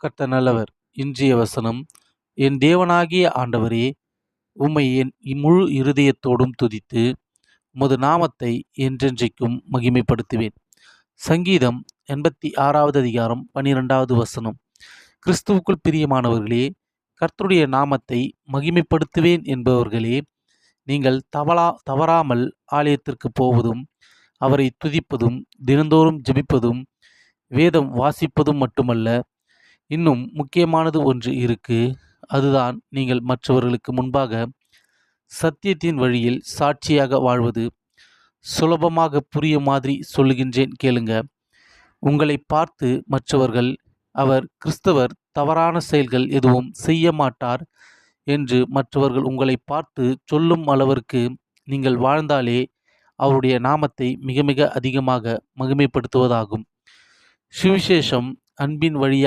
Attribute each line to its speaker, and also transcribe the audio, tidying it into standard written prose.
Speaker 1: கர்த்தர் நல்லவர். இன்றைய வசனம், என் தேவனாகிய ஆண்டவரே, உம்மை என் முழு இருதயத்தோடும் துதித்து உமது நாமத்தை என்றென்றைக்கும் மகிமைப்படுத்துவேன். சங்கீதம் 86வது அதிகாரம் 12வது வசனம். கிறிஸ்துவுக்குள் பிரியமானவர்களே, கர்த்தருடைய நாமத்தை மகிமைப்படுத்துவேன் என்பவர்களே, நீங்கள் தவறாமல் ஆலயத்திற்கு போவதும் அவரை துதிப்பதும் தினந்தோறும் ஜெபிப்பதும் வேதம் வாசிப்பதும் மட்டுமல்ல, இன்னும் முக்கியமானது ஒன்று இருக்கு. அதுதான் நீங்கள் மற்றவர்களுக்கு முன்பாக சத்தியத்தின் வழியில் சாட்சியாக வாழ்வது. சுலபமாக புரியும் மாதிரி சொல்லுகின்றேன் கேளுங்க. உங்களை பார்த்து மற்றவர்கள், அவர் கிறிஸ்தவர், தவறான செயல்கள் எதுவும் செய்ய மாட்டார் என்று மற்றவர்கள் உங்களை பார்த்து சொல்லும் அளவிற்கு நீங்கள் வாழ்ந்தாலே அவருடைய நாமத்தை மிக மிக அதிகமாக மகிமைப்படுத்துவதாகும். சுவிசேஷம் அன்பின் வழியாக